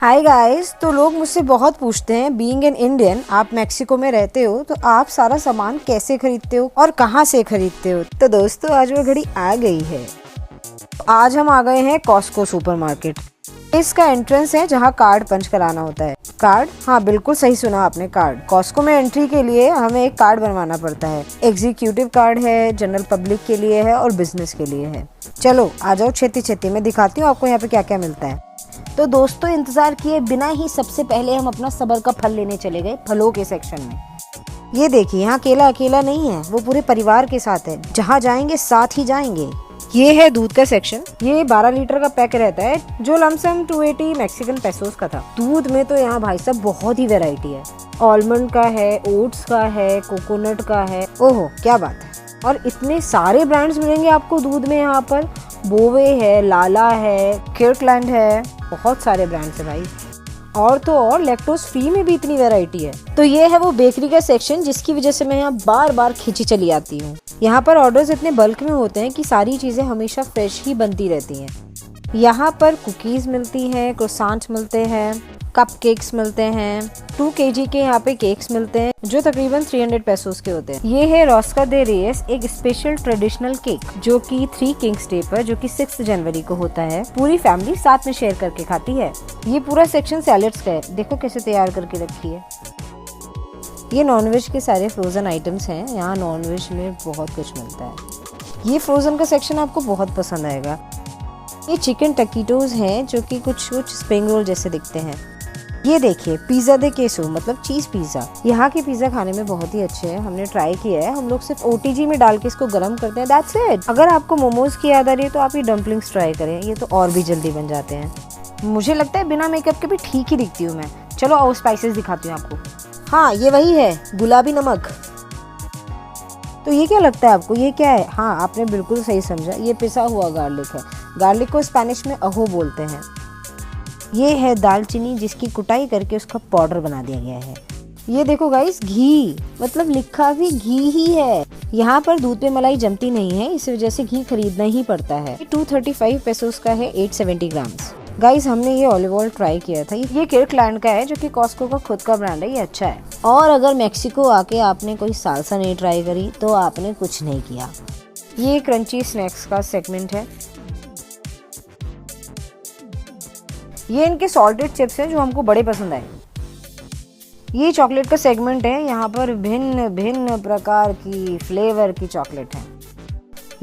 Hi guys. तो लोग मुझसे बहुत पूछते हैं, बीइंग एन इंडियन, आप मेक्सिको में रहते हो तो आप सारा सामान कैसे खरीदते हो और कहाँ से खरीदते हो। तो दोस्तों आज वो घड़ी आ गई है। आज हम आ गए हैं कॉस्को सुपरमार्केट। इसका एंट्रेंस है जहाँ कार्ड पंच कराना होता है। कार्ड, हाँ बिल्कुल सही सुना आपने, कार्ड। कॉस्को में एंट्री के लिए हमें एक कार्ड बनवाना पड़ता है। एग्जीक्यूटिव कार्ड है, जनरल पब्लिक के लिए है और बिजनेस के लिए है। चलो आ जाओ, छेती छेती मैं दिखाती हूँ आपको यहाँ पे क्या क्या मिलता है। तो दोस्तों इंतजार किए बिना ही सबसे पहले हम अपना सबर का फल लेने चले गए फलों के सेक्शन में। ये देखिए, यहाँ केला अकेला नहीं है, वो पूरे परिवार के साथ है। जहाँ जाएंगे साथ ही जाएंगे। ये है दूध का सेक्शन। ये 12 लीटर का पैक रहता है जो लमसम 280 मैक्सिकन पेसोस का था। दूध में तो यहाँ भाई साहब बहुत ही वैरायटी है। आलमंड का है, ओट्स का है, कोकोनट का है। ओहो क्या बात है। और इतने सारे ब्रांड्स मिलेंगे आपको दूध में यहाँ पर। बोवे है, लाला है, किर्कलैंड है, बहुत सारे ब्रांड्स है भाई। और तो और लैक्टोज फ्री में भी इतनी वैरायटी है। तो ये है वो बेकरी का सेक्शन जिसकी वजह से मैं यहाँ बार बार खींची चली आती हूँ। यहाँ पर ऑर्डर्स इतने बल्क में होते हैं कि सारी चीजें हमेशा फ्रेश ही बनती रहती हैं। यहाँ पर कुकीज मिलती हैं, क्रोसांट मिलते हैं, कपकेक्स मिलते हैं। 2 kg के यहाँ पे केक्स मिलते हैं जो तकरीबन 300 पेसोस के होते हैं। ये है रोस्का दे रेस, एक स्पेशल ट्रेडिशनल केक जो कि 3 किंग्स डे पर, जो कि 6 जनवरी को होता है, पूरी फैमिली साथ में शेयर करके खाती है। ये पूरा सेक्शन सैलेड्स का है, देखो कैसे तैयार करके रखी है। ये नॉनवेज के सारे फ्रोजन आइटम्स हैं। यहाँ नॉनवेज में बहुत कुछ मिलता है। ये फ्रोजन का सेक्शन आपको बहुत पसंद आएगा। ये चिकन टकीटोज हैं जो कि कुछ स्प्रिंग रोल जैसे दिखते हैं। ये देखिए पिज्जा दे केसो, मतलब चीज पिज्जा। यहाँ के पिज्जा खाने में बहुत ही अच्छे हैं, हमने ट्राई किया है। हम लोग सिर्फ ओटीजी में डाल के इसको गर्म करते हैं, दैट्स इट। अगर आपको मोमोज की याद आ रही है तो आप ये डम्पलिंग्स ट्राई करें, ये तो और भी जल्दी बन जाते हैं। मुझे लगता है बिना मेकअप के भी ठीक ही दिखती हूँ मैं। चलो और स्पाइसेस दिखाती हूँ आपको। हाँ ये वही है, गुलाबी नमक। तो ये क्या लगता है आपको, ये क्या है? हाँ आपने बिल्कुल सही समझा, ये पिसा हुआ गार्लिक है। गार्लिक को स्पेनिश में अहो बोलते हैं। ये है दालचीनी जिसकी कुटाई करके उसका पाउडर बना दिया गया है। ये देखो गाइस, घी, मतलब लिखा भी घी ही है। यहाँ पर दूध पे मलाई जमती नहीं है, इस वजह से घी खरीदना ही पड़ता है। 235 पेसोस का है, 870 ग्राम्स। गाइस हमने ये ऑलिव ऑयल ट्राई किया था। ये किर्कलैंड का है जो कि कॉस्को का खुद का ब्रांड है, ये अच्छा है। और अगर मेक्सिको आके आपने कोई सालसा नहीं ट्राई करी तो आपने कुछ नहीं किया। ये क्रंची स्नैक्स का सेगमेंट है। ये इनके सॉल्टेड चिप्स हैं जो हमको बड़े पसंद आए। ये चॉकलेट का सेगमेंट है, यहाँ पर भिन्न भिन्न प्रकार की फ्लेवर की चॉकलेट है।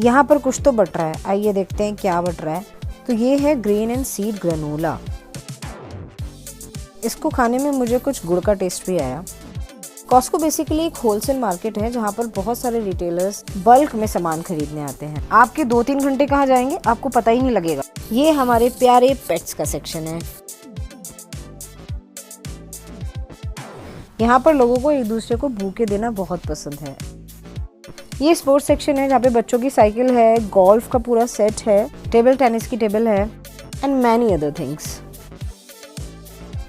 यहाँ पर कुछ तो बट रहा है, आइए देखते हैं क्या बट रहा है। तो ये है ग्रेन एंड सीड ग्रेनोला। इसको खाने में मुझे कुछ गुड़ का टेस्ट भी आया। कॉस्को बेसिकली एक होलसेल मार्केट है जहाँ पर बहुत सारे रिटेलर्स बल्क में सामान खरीदने आते हैं। आपके 2-3 घंटे कहाँ जाएंगे आपको पता ही नहीं लगेगा। ये हमारे प्यारे पेट्स का सेक्शन है। यहाँ पर लोगों को एक दूसरे को भूखे देना बहुत पसंद है। ये स्पोर्ट्स सेक्शन है जहाँ पे बच्चों की साइकिल है, गोल्फ का पूरा सेट है, टेबल टेनिस की टेबल है एंड मैनी अदर थिंग्स।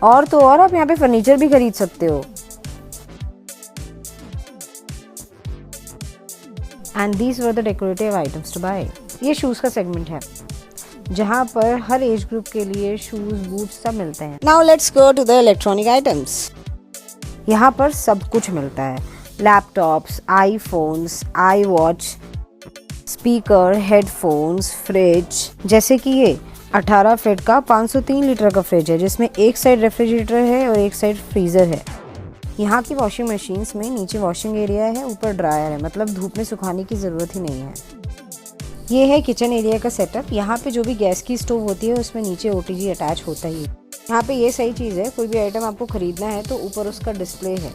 और तो और आप यहाँ पे फर्नीचर भी खरीद सकते हो। And these were the decorative items to buy. ये शूज का सेगमेंट है जहाँ पर हर एज ग्रुप के लिए शूज, बूट्स सब मिलते हैं। Now let's go to the electronic items. यहाँ पर सब कुछ मिलता है, laptops, iPhones, iWatch, speaker, headphones, fridge. जैसे कि ये 18 फीट का 503 लीटर का फ्रिज है जिसमें एक साइड रेफ्रिजरेटर है और एक साइड फ्रीजर है। यहाँ की वॉशिंग मशीन्स में नीचे वॉशिंग एरिया है, ऊपर ड्रायर है, मतलब धूप में सुखाने की ज़रूरत ही नहीं है। ये है किचन एरिया का सेटअप। यहाँ पे जो भी गैस की स्टोव होती है उसमें नीचे ओटीजी अटैच होता ही है। यहाँ पे ये सही चीज़ है, कोई भी आइटम आपको खरीदना है तो ऊपर उसका डिस्प्ले है।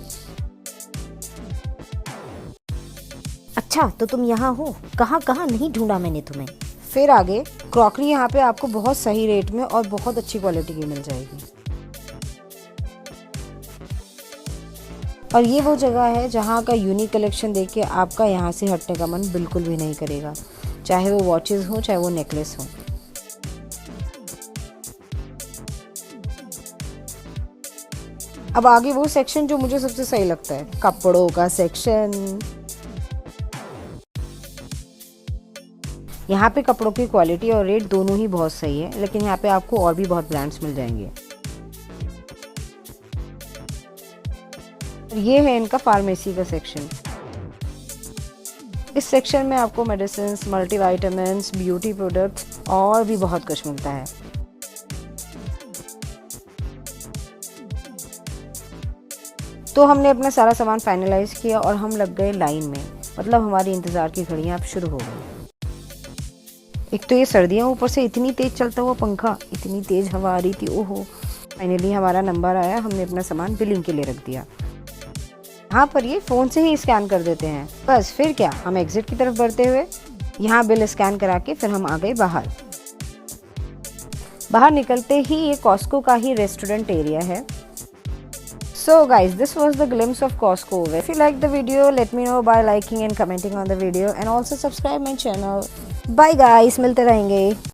अच्छा तो तुम यहाँ हो, कहाँ कहाँ नहीं ढूंढा मैंने तुम्हें। फिर आगे क्रॉकरी यहाँ पे आपको बहुत सही रेट में और बहुत अच्छी क्वालिटी की मिल जाएगी। और ये वो जगह है जहाँ का यूनिक कलेक्शन देख के आपका यहाँ से हटने का मन बिल्कुल भी नहीं करेगा, चाहे वो वॉचेस हो चाहे वो नेकलेस हो। अब आगे वो सेक्शन जो मुझे सबसे सही लगता है, कपड़ों का सेक्शन। यहाँ पे कपड़ों की क्वालिटी और रेट दोनों ही बहुत सही है, लेकिन यहाँ पे आपको और भी बहुत ब्रांड्स मिल जाएंगे। ये है इनका फार्मेसी का सेक्शन। इस सेक्शन में आपको मेडिसिन, मल्टीविटामिन्स, ब्यूटी प्रोडक्ट्स और भी बहुत कुछ मिलता है। तो हमने अपना सारा सामान फाइनलाइज किया और हम लग गए लाइन में, मतलब हमारी इंतज़ार की घड़ियाँ अब शुरू हो गई। एक तो ये सर्दियाँ, ऊपर से इतनी तेज़ चलता हुआ पंखा, इतनी तेज़ हवा आ रही थी, ओहो। फाइनली हमारा नंबर आया, हमने अपना सामान बिलिंग के लिए रख दिया। यहाँ पर ये फ़ोन से ही स्कैन कर देते हैं, बस फिर क्या, हम एग्जिट की तरफ बढ़ते हुए यहाँ बिल स्कैन करा के फिर हम आ गए बाहर। बाहर निकलते ही ये कॉस्को का ही रेस्टोरेंट एरिया है। So guys, this was the glimpse of Costco. If you like the video, let me know by liking and commenting on the video, and also subscribe my channel. Bye guys, मिलते रहेंगे।